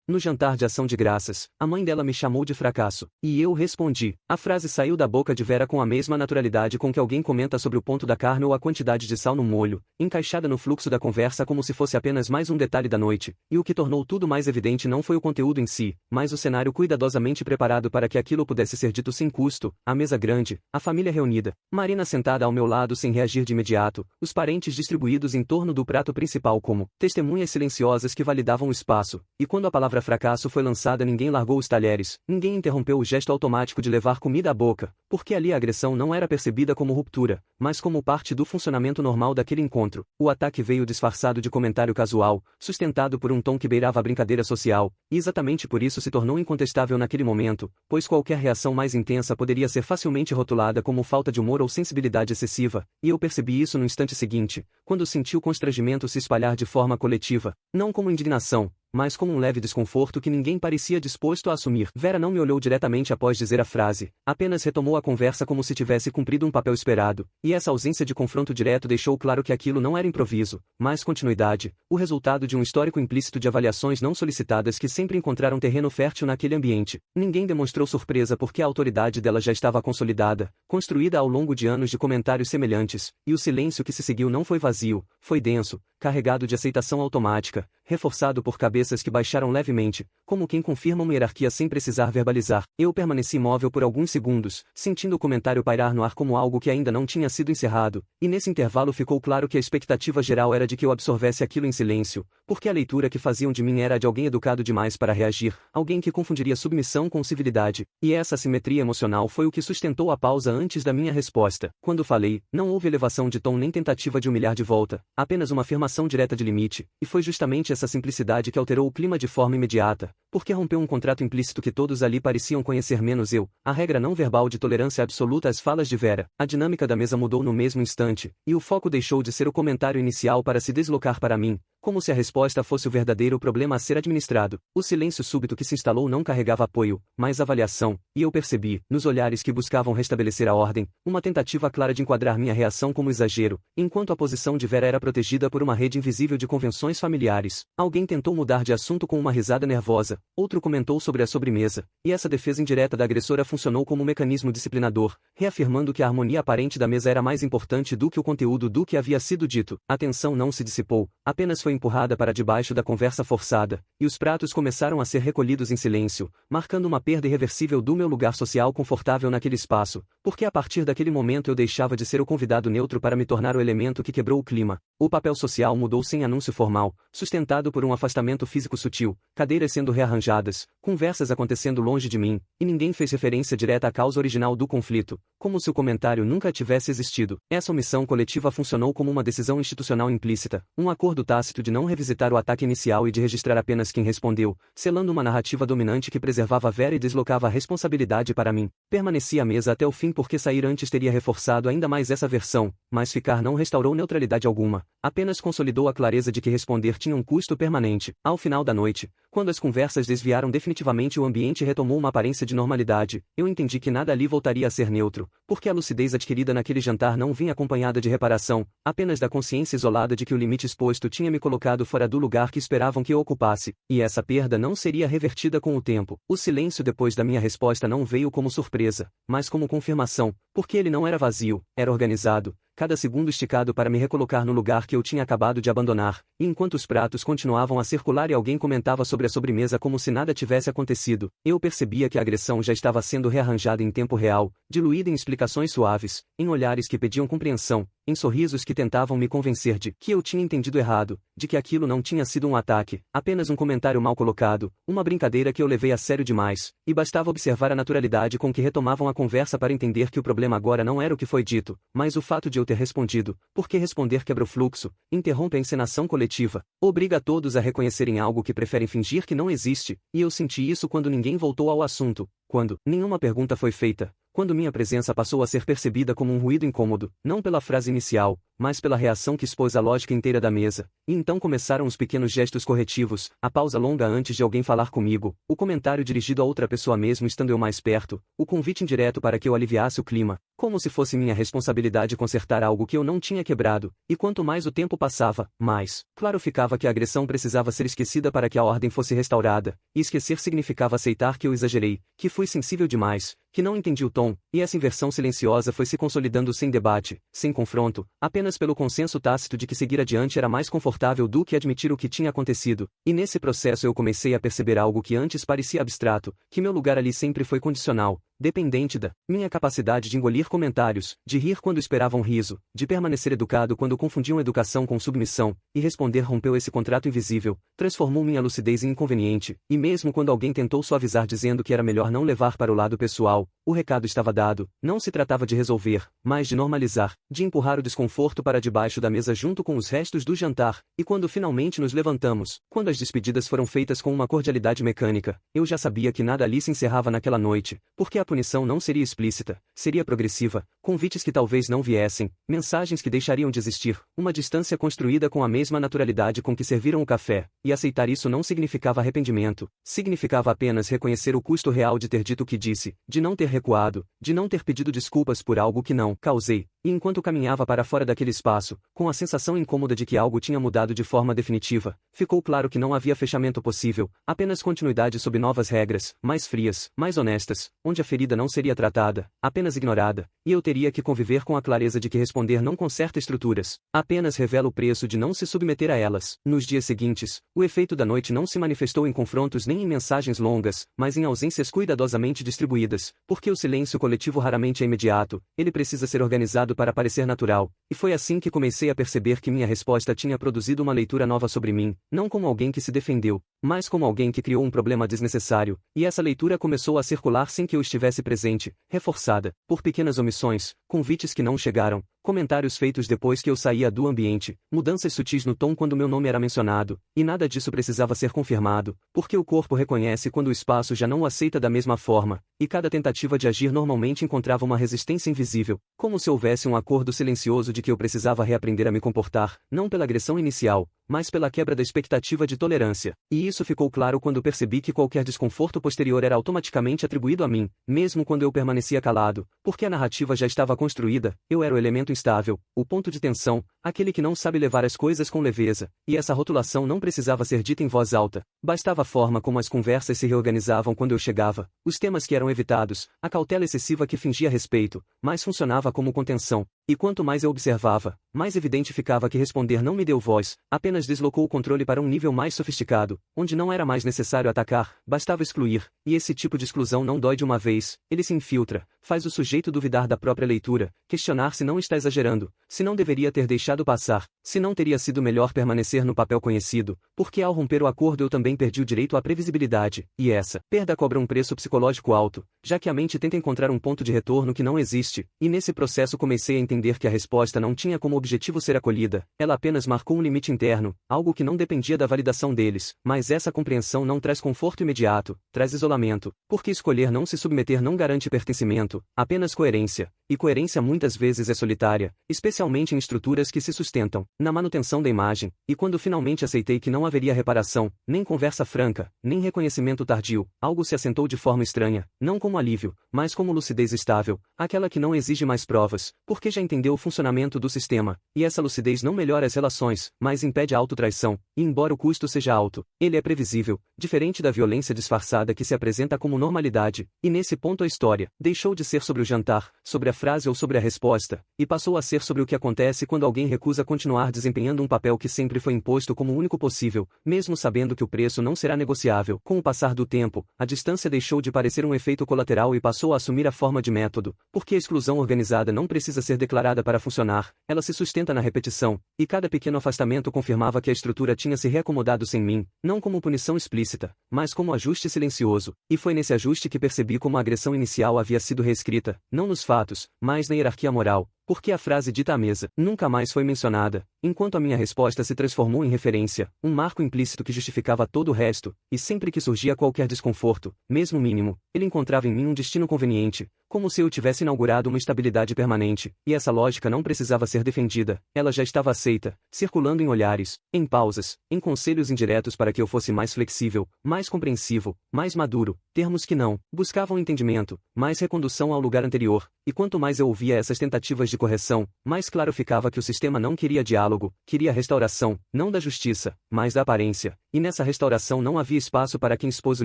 no jantar de ação de graças, a mãe dela me chamou de fracasso. E eu respondi. A frase saiu da boca de Vera com a mesma naturalidade com que alguém comenta sobre o ponto da carne ou a quantidade de sal no molho, encaixada no fluxo da conversa como se fosse apenas mais um detalhe da noite, e o que tornou tudo mais evidente não foi o conteúdo em si, mas o cenário cuidadosamente preparado para que aquilo pudesse ser dito sem custo, a mesa grande, a família reunida, Marina sentada ao meu lado sem reagir de imediato, os parentes distribuídos em torno do prato principal como testemunhas silenciosas que validavam o espaço, e quando a palavra fracasso foi lançada ninguém largou os talheres, ninguém interrompeu o gesto automático de levar comida à boca, porque ali a agressão não era percebida como ruptura, mas como parte do funcionamento normal daquele encontro. O ataque veio disfarçado de comentário casual, sustentado por um tom que beirava a brincadeira social, e exatamente por isso se tornou incontestável naquele momento, pois qualquer reação mais intensa poderia ser facilmente rotulada como falta de humor ou sensibilidade excessiva, e eu percebi isso no instante seguinte, quando senti o constrangimento se espalhar de forma coletiva, não como indignação, mas como um leve desconforto que ninguém parecia disposto a assumir. Vera não me olhou diretamente após dizer a frase, apenas retomou a conversa como se tivesse cumprido um papel esperado, e essa ausência de confronto direto deixou claro que aquilo não era improviso, mas continuidade, o resultado de um histórico implícito de avaliações não solicitadas que sempre encontraram terreno fértil naquele ambiente. Ninguém demonstrou surpresa porque a autoridade dela já estava consolidada, construída ao longo de anos de comentários semelhantes, e o silêncio que se seguiu não foi vazio, foi denso, carregado de aceitação automática, reforçado por cabeças que baixaram levemente, como quem confirma uma hierarquia sem precisar verbalizar. Eu permaneci imóvel por alguns segundos, sentindo o comentário pairar no ar como algo que ainda não tinha sido encerrado, e nesse intervalo ficou claro que a expectativa geral era de que eu absorvesse aquilo em silêncio, porque a leitura que faziam de mim era a de alguém educado demais para reagir, alguém que confundiria submissão com civilidade, e essa assimetria emocional foi o que sustentou a pausa antes da minha resposta. Quando falei, não houve elevação de tom nem tentativa de humilhar de volta, apenas uma afirmação direta de limite, e foi justamente essa simplicidade que alterou o clima de forma imediata, porque rompeu um contrato implícito que todos ali pareciam conhecer menos eu, a regra não verbal de tolerância absoluta às falas de Vera. A dinâmica da mesa mudou no mesmo instante, e o foco deixou de ser o comentário inicial para se deslocar para mim, como se a resposta fosse o verdadeiro problema a ser administrado. O silêncio súbito que se instalou não carregava apoio, mas avaliação, e eu percebi, nos olhares que buscavam restabelecer a ordem, uma tentativa clara de enquadrar minha reação como exagero, enquanto a posição de Vera era protegida por uma rede invisível de convenções familiares. Alguém tentou mudar de assunto com uma risada nervosa, outro comentou sobre a sobremesa, e essa defesa indireta da agressora funcionou como um mecanismo disciplinador, reafirmando que a harmonia aparente da mesa era mais importante do que o conteúdo do que havia sido dito. A tensão não se dissipou, apenas foi empurrada para debaixo da conversa forçada, e os pratos começaram a ser recolhidos em silêncio, marcando uma perda irreversível do meu lugar social confortável naquele espaço, porque a partir daquele momento eu deixava de ser o convidado neutro para me tornar o elemento que quebrou o clima. O papel social mudou sem anúncio formal, sustentado por um afastamento físico sutil, cadeiras sendo rearranjadas, conversas acontecendo longe de mim, e ninguém fez referência direta à causa original do conflito, como se o comentário nunca tivesse existido. Essa omissão coletiva funcionou como uma decisão institucional implícita, um acordo tácito de não revisitar o ataque inicial e de registrar apenas quem respondeu, selando uma narrativa dominante que preservava Vera e deslocava a responsabilidade para mim. Permaneci à mesa até o fim porque sair antes teria reforçado ainda mais essa versão, mas ficar não restaurou neutralidade alguma, apenas consolidou a clareza de que responder tinha um custo permanente. Ao final da noite, quando as conversas desviaram definitivamente e o ambiente retomou uma aparência de normalidade, eu entendi que nada ali voltaria a ser neutro, porque a lucidez adquirida naquele jantar não vinha acompanhada de reparação, apenas da consciência isolada de que o limite exposto tinha me colocado fora do lugar que esperavam que eu ocupasse, e essa perda não seria revertida com o tempo. O silêncio depois da minha resposta não veio como surpresa, mas como confirmação, porque ele não era vazio, era organizado, cada segundo esticado para me recolocar no lugar que eu tinha acabado de abandonar, e enquanto os pratos continuavam a circular e alguém comentava sobre a sobremesa como se nada tivesse acontecido, eu percebia que a agressão já estava sendo rearranjada em tempo real, diluída em explicações suaves, em olhares que pediam compreensão, em sorrisos que tentavam me convencer de que eu tinha entendido errado, de que aquilo não tinha sido um ataque, apenas um comentário mal colocado, uma brincadeira que eu levei a sério demais, e bastava observar a naturalidade com que retomavam a conversa para entender que o problema agora não era o que foi dito, mas o fato de eu ter respondido, porque responder quebra o fluxo, interrompe a encenação coletiva, obriga a todos a reconhecerem algo que preferem fingir que não existe, e eu senti isso quando ninguém voltou ao assunto, quando nenhuma pergunta foi feita, quando minha presença passou a ser percebida como um ruído incômodo, não pela frase inicial, mas pela reação que expôs a lógica inteira da mesa. E então começaram os pequenos gestos corretivos, a pausa longa antes de alguém falar comigo, o comentário dirigido a outra pessoa mesmo estando eu mais perto, o convite indireto para que eu aliviasse o clima, como se fosse minha responsabilidade consertar algo que eu não tinha quebrado, e quanto mais o tempo passava, mais claro ficava que a agressão precisava ser esquecida para que a ordem fosse restaurada, e esquecer significava aceitar que eu exagerei, que fui sensível demais, que não entendi o tom, e essa inversão silenciosa foi se consolidando sem debate, sem confronto, apenas pelo consenso tácito de que seguir adiante era mais confortável do que admitir o que tinha acontecido, e nesse processo eu comecei a perceber algo que antes parecia abstrato, que meu lugar ali sempre foi condicional, dependente da minha capacidade de engolir comentários, de rir quando esperavam riso, de permanecer educado quando confundiam educação com submissão, e responder rompeu esse contrato invisível, transformou minha lucidez em inconveniente, e mesmo quando alguém tentou suavizar dizendo que era melhor não levar para o lado pessoal, o recado estava dado, não se tratava de resolver, mas de normalizar, de empurrar o desconforto para debaixo da mesa junto com os restos do jantar, e quando finalmente nos levantamos, quando as despedidas foram feitas com uma cordialidade mecânica, eu já sabia que nada ali se encerrava naquela noite, porque a punição não seria explícita, seria progressiva, convites que talvez não viessem, mensagens que deixariam de existir, uma distância construída com a mesma naturalidade com que serviram o café, e aceitar isso não significava arrependimento, significava apenas reconhecer o custo real de ter dito o que disse, de não ter recuado, de não ter pedido desculpas por algo que não causei, e enquanto caminhava para fora daquele espaço, com a sensação incômoda de que algo tinha mudado de forma definitiva, ficou claro que não havia fechamento possível, apenas continuidade sob novas regras, mais frias, mais honestas, onde a ferida não seria tratada, apenas ignorada, e eu teria que conviver com a clareza de que responder não conserta estruturas, apenas revela o preço de não se submeter a elas. Nos dias seguintes, o efeito da noite não se manifestou em confrontos nem em mensagens longas, mas em ausências cuidadosamente distribuídas, porque o silêncio coletivo raramente é imediato, ele precisa ser organizado para parecer natural, e foi assim que comecei a perceber que minha resposta tinha produzido uma leitura nova sobre mim, não como alguém que se defendeu, mas como alguém que criou um problema desnecessário, e essa leitura começou a circular sem que eu estivesse presente, reforçada, por pequenas omissões, convites que não chegaram, comentários feitos depois que eu saía do ambiente, mudanças sutis no tom quando meu nome era mencionado, e nada disso precisava ser confirmado, porque o corpo reconhece quando o espaço já não o aceita da mesma forma, e cada tentativa de agir normalmente encontrava uma resistência invisível, como se houvesse um acordo silencioso de que eu precisava reaprender a me comportar, não pela agressão inicial, mas pela quebra da expectativa de tolerância. E isso ficou claro quando percebi que qualquer desconforto posterior era automaticamente atribuído a mim, mesmo quando eu permanecia calado, porque a narrativa já estava construída, eu era o elemento instável, o ponto de tensão, aquele que não sabe levar as coisas com leveza, e essa rotulação não precisava ser dita em voz alta, bastava a forma como as conversas se reorganizavam quando eu chegava, os temas que eram evitados, a cautela excessiva que fingia respeito, mas funcionava como contenção, e quanto mais eu observava, mais evidente ficava que responder não me deu voz, apenas deslocou o controle para um nível mais sofisticado, onde não era mais necessário atacar, bastava excluir, e esse tipo de exclusão não dói de uma vez, ele se infiltra, faz o sujeito duvidar da própria leitura, questionar se não está exagerando, se não deveria ter deixado passar, se não teria sido melhor permanecer no papel conhecido, porque ao romper o acordo eu também perdi o direito à previsibilidade, e essa perda cobra um preço psicológico alto, já que a mente tenta encontrar um ponto de retorno que não existe, e nesse processo comecei a entender que a resposta não tinha como objetivo ser acolhida, ela apenas marcou um limite interno, algo que não dependia da validação deles, mas essa compreensão não traz conforto imediato, traz isolamento, porque escolher não se submeter não garante pertencimento, apenas coerência, e coerência muitas vezes é solitária, especialmente em estruturas que se sustentam na manutenção da imagem, e quando finalmente aceitei que não haveria reparação, nem conversa franca, nem reconhecimento tardio, algo se assentou de forma estranha, não como alívio, mas como lucidez estável, aquela que não exige mais provas, porque já entendeu o funcionamento do sistema, e essa lucidez não melhora as relações, mas impede a autotraição, e embora o custo seja alto, ele é previsível, diferente da violência disfarçada que se apresenta como normalidade, e nesse ponto a história deixou de ser sobre o jantar, sobre a frase ou sobre a resposta, e passou a ser sobre o que acontece quando alguém recusa continuar desempenhando um papel que sempre foi imposto como o único possível, mesmo sabendo que o preço não será negociável. Com o passar do tempo, a distância deixou de parecer um efeito colateral e passou a assumir a forma de método, porque a exclusão organizada não precisa ser declarada para funcionar, ela se sustenta na repetição, e cada pequeno afastamento confirmava que a estrutura tinha se reacomodado sem mim, não como punição explícita, mas como ajuste silencioso, e foi nesse ajuste que percebi como a agressão inicial havia sido reescrita, não nos fatos, mas na hierarquia moral, porque a frase dita à mesa nunca mais foi mencionada, enquanto a minha resposta se transformou em referência, um marco implícito que justificava todo o resto, e sempre que surgia qualquer desconforto, mesmo mínimo, ele encontrava em mim um destino conveniente, Como se eu tivesse inaugurado uma estabilidade permanente, e essa lógica não precisava ser defendida, ela já estava aceita, circulando em olhares, em pausas, em conselhos indiretos para que eu fosse mais flexível, mais compreensivo, mais maduro, termos que não buscavam entendimento, mais recondução ao lugar anterior, e quanto mais eu ouvia essas tentativas de correção, mais claro ficava que o sistema não queria diálogo, queria restauração, não da justiça, mas da aparência, e nessa restauração não havia espaço para quem expôs o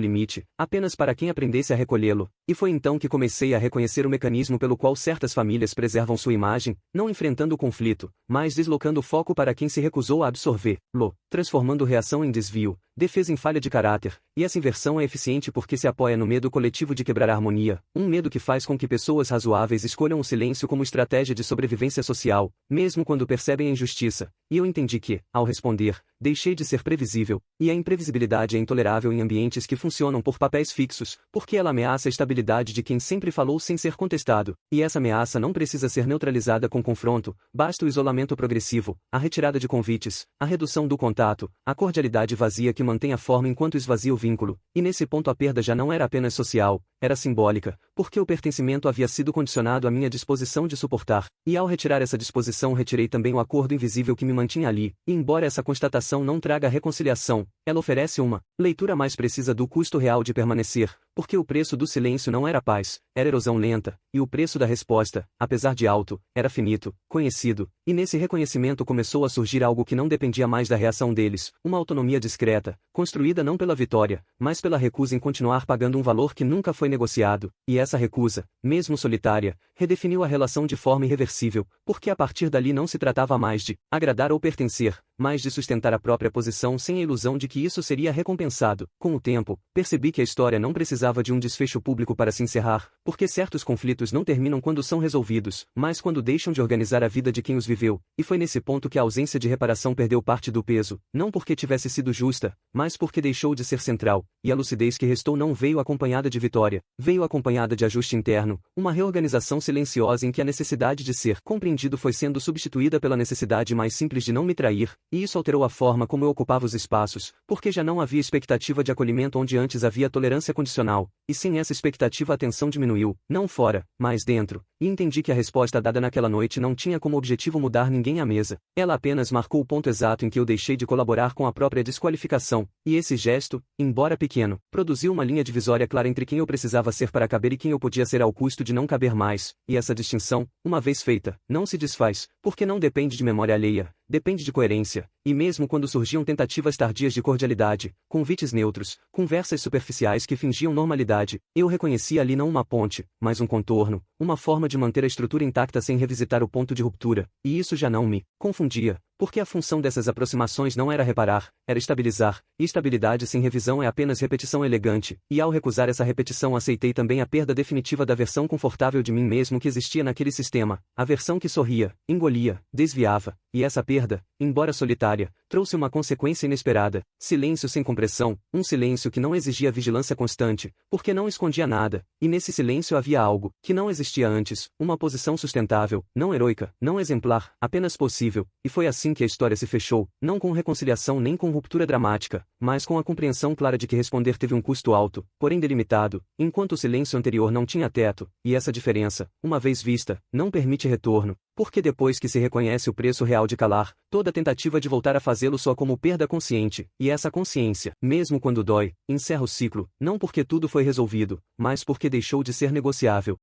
limite, apenas para quem aprendesse a recolhê-lo, e foi então que comecei a reconhecer o mecanismo pelo qual certas famílias preservam sua imagem, não enfrentando o conflito, mas deslocando o foco para quem se recusou a absorvê-lo, transformando reação em desvio, defesa em falha de caráter, e essa inversão é eficiente porque se apoia no medo coletivo de quebrar a harmonia, um medo que faz com que pessoas razoáveis escolham o silêncio como estratégia de sobrevivência social, mesmo quando percebem a injustiça, e eu entendi que, ao responder, deixei de ser previsível, e a imprevisibilidade é intolerável em ambientes que funcionam por papéis fixos, porque ela ameaça a estabilidade de quem sempre falou sem ser contestado, e essa ameaça não precisa ser neutralizada com confronto, basta o isolamento progressivo, a retirada de convites, a redução do contato, a cordialidade vazia que mantém a forma enquanto esvazia o vínculo, e nesse ponto a perda já não era apenas social, era simbólica, porque o pertencimento havia sido condicionado à minha disposição de suportar, e ao retirar essa disposição retirei também o acordo invisível que me mantinha ali, e embora essa constatação não traga reconciliação, ela oferece uma leitura mais precisa do custo real de permanecer, porque o preço do silêncio não era paz, era erosão lenta, e o preço da resposta, apesar de alto, era finito, conhecido, e nesse reconhecimento começou a surgir algo que não dependia mais da reação deles, uma autonomia discreta, construída não pela vitória, mas pela recusa em continuar pagando um valor que nunca foi negociado, e essa recusa, mesmo solitária, redefiniu a relação de forma irreversível, porque a partir dali não se tratava mais de agradar ou pertencer, mas de sustentar a própria posição sem a ilusão de que isso seria recompensado. Com o tempo, percebi que a história não precisava de um desfecho público para se encerrar, porque certos conflitos não terminam quando são resolvidos, mas quando deixam de organizar a vida de quem os viveu, e foi nesse ponto que a ausência de reparação perdeu parte do peso, não porque tivesse sido justa, mas porque deixou de ser central, e a lucidez que restou não veio acompanhada de vitória, veio acompanhada de ajuste interno, uma reorganização silenciosa em que a necessidade de ser compreendido foi sendo substituída pela necessidade mais simples de não me trair, e isso alterou a forma como eu ocupava os espaços, porque já não havia expectativa de acolhimento onde antes havia tolerância condicional, e sem essa expectativa a tensão diminuiu, não fora, mas dentro, e entendi que a resposta dada naquela noite não tinha como objetivo mudar ninguém à mesa, ela apenas marcou o ponto exato em que eu deixei de colaborar com a própria desqualificação, e esse gesto, embora pequeno, produziu uma linha divisória clara entre quem eu precisava ser para caber e quem eu podia ser ao custo de não caber mais, e essa distinção, uma vez feita, não se desfaz, porque não depende de memória alheia, depende de coerência, e mesmo quando surgiam tentativas tardias de cordialidade, convites neutros, conversas superficiais que fingiam normalidade, eu reconhecia ali não uma ponte, mas um contorno, uma forma de manter a estrutura intacta sem revisitar o ponto de ruptura, e isso já não me confundia, porque a função dessas aproximações não era reparar, era estabilizar, e estabilidade sem revisão é apenas repetição elegante, e ao recusar essa repetição aceitei também a perda definitiva da versão confortável de mim mesmo que existia naquele sistema, a versão que sorria, engolia, desviava, e essa perda, embora solitária, trouxe uma consequência inesperada, silêncio sem compressão, um silêncio que não exigia vigilância constante, porque não escondia nada, e nesse silêncio havia algo que não existia antes, uma posição sustentável, não heroica, não exemplar, apenas possível, e foi assim que a história se fechou, não com reconciliação nem com ruptura dramática, mas com a compreensão clara de que responder teve um custo alto, porém delimitado, enquanto o silêncio anterior não tinha teto, e essa diferença, uma vez vista, não permite retorno, porque depois que se reconhece o preço real de calar, toda tentativa de voltar a fazê-lo soa como perda consciente, e essa consciência, mesmo quando dói, encerra o ciclo, não porque tudo foi resolvido, mas porque deixou de ser negociável.